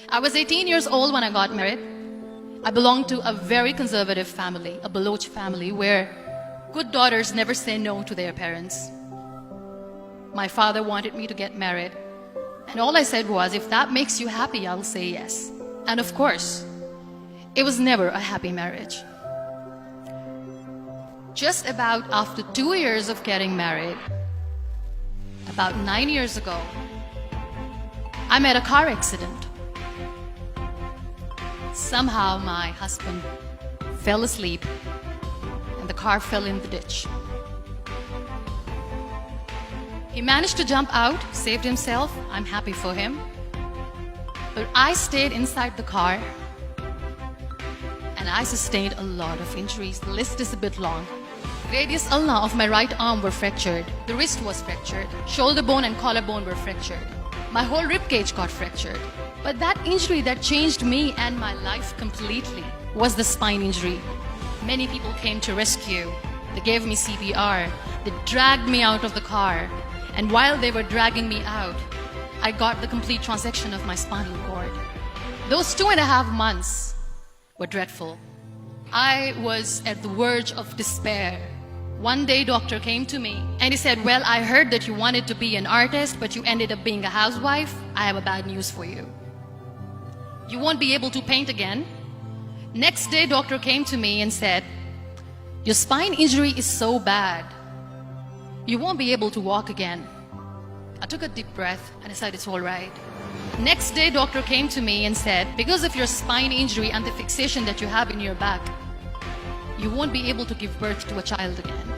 I was 18 years old when I got married. I belonged to a very conservative family, a Baloch family, where good daughters never say no to their parents. My father wanted me to get married, and all I said was, if that makes you happy, I'll say yes. And of course, it was never a happy marriage. Just about after 2 years of getting married, about 9 years ago, I met a car accident. Somehow my husband fell asleep and the car fell in the ditch. He managed to jump out, saved himself. I'm happy for him. But I stayed inside the car and I sustained a lot of injuries. The list is a bit long. Radius ulna of my right arm were fractured. The wrist was fractured. Shoulder bone and collarbone were fractured. My whole rib cage got fractured. But that injury that changed me and my life completely was the spine injury. Many people came to rescue. They gave me CPR. They dragged me out of the car. And while they were dragging me out, I got the complete transection of my spinal cord. Those 2.5 months were dreadful. I was at the verge of despair. One day, doctor came to me and he said, well, I heard that you wanted to be an artist, but you ended up being a housewife. I have a bad news for you. You won't be able to paint again. Next day, doctor came to me and said, your spine injury is so bad, you won't be able to walk again. I took a deep breath and I said, it's all right. Next day, doctor came to me and said, because of your spine injury and the fixation that you have in your back, you won't be able to give birth to a child again.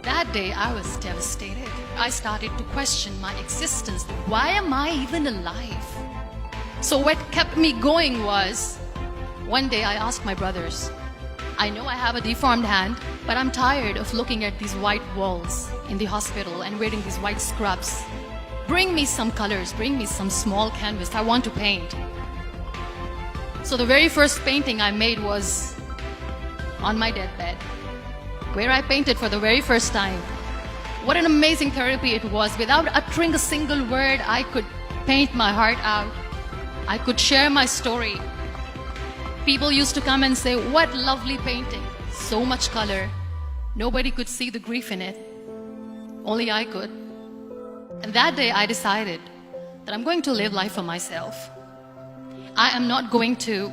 That day, I was devastated. I started to question my existence. Why am I even alive? So what kept me going was, one day I asked my brothers, I know I have a deformed hand, but I'm tired of looking at these white walls in the hospital and wearing these white scrubs. Bring me some colors, bring me some small canvas. I want to paint. So the very first painting I made was on my deathbed, where I painted for the very first time. What an amazing therapy it was. Without uttering a single word, I could paint my heart out. I could share my story. People used to come and say, what lovely painting, so much color. Nobody could see the grief in it. Only I could. And that day I decided that I'm going to live life for myself. I am not going to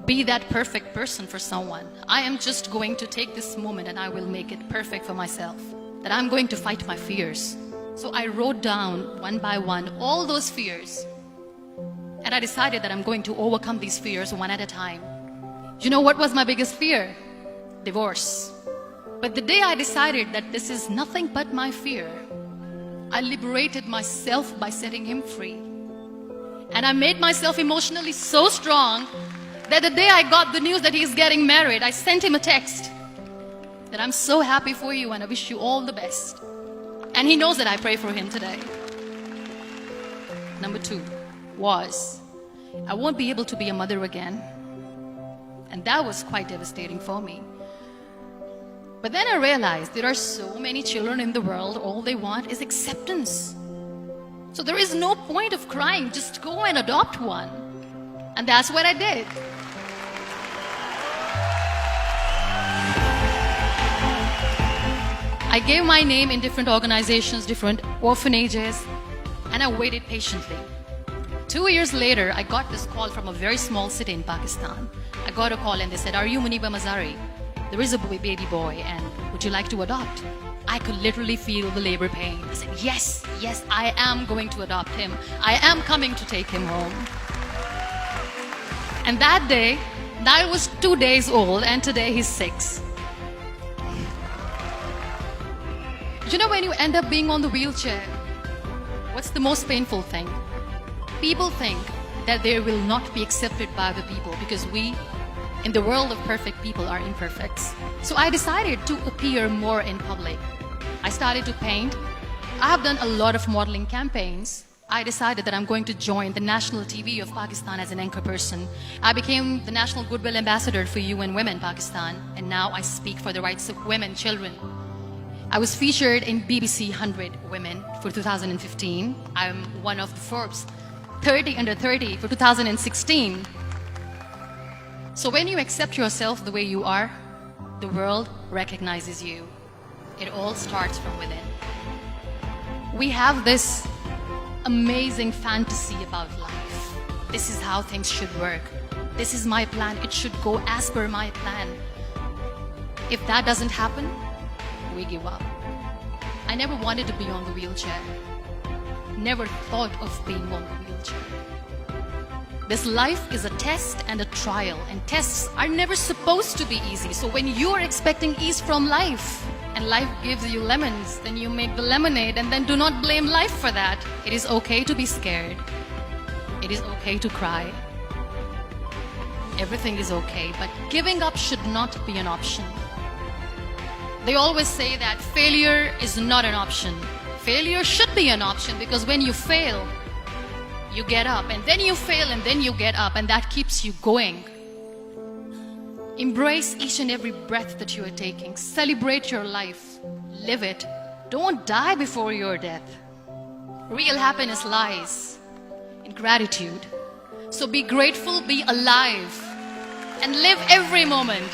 be that perfect person for someone. I am just going to take this moment and I will make it perfect for myself. That I'm going to fight my fears. So I wrote down one by one all those fears. And I decided that I'm going to overcome these fears one at a time. You know what was my biggest fear? Divorce. But the day I decided that this is nothing but my fear, I liberated myself by setting him free. And I made myself emotionally so strong that the day I got the news that he's getting married, I sent him a text that I'm so happy for you and I wish you all the best. And he knows that I pray for him today. Number 2 was, I won't be able to be a mother again. And that was quite devastating for me. But then I realized there are so many children in the world, all they want is acceptance. So there is no point of crying, just go and adopt one. And that's what I did. I gave my name in different organizations, different orphanages, and I waited patiently. 2 years later, I got this call from a very small city in Pakistan. I got a call and they said, are you Muniba Mazari? There is a baby boy and would you like to adopt? I could literally feel the labor pain. I said, yes, I am going to adopt him. I am coming to take him home. And that day, I was 2 days old and today he's 6. You know, when you end up being on the wheelchair, what's the most painful thing? People think that they will not be accepted by the people because we, in the world of perfect people, are imperfects. So I decided to appear more in public. I started to paint. I have done a lot of modeling campaigns. I decided that I'm going to join the national TV of Pakistan as an anchor person. I became the National Goodwill Ambassador for UN Women Pakistan, and now I speak for the rights of women, children. I was featured in BBC 100 Women for 2015. I'm one of the Forbes 30 under 30 for 2016. So when you accept yourself the way you are, the world recognizes you. It all starts from within. We have this amazing fantasy about life. This is how things should work. This is my plan. It should go as per my plan. If that doesn't happen, we give up. I never wanted to be on the wheelchair. Never thought of being on the wheelchair. This life is a test and a trial, and tests are never supposed to be easy. So when you are expecting ease from life, and life gives you lemons, then you make the lemonade, and then do not blame life for that. It is okay to be scared. It is okay to cry. Everything is okay, but giving up should not be an option. They always say that failure is not an option. Failure should be an option, because when you fail, you get up, and then you fail, and then you get up, and that keeps you going. Embrace each and every breath that you are taking. Celebrate your life. Live it. Don't die before your death. Real happiness lies in gratitude. So be grateful, be alive, and live every moment.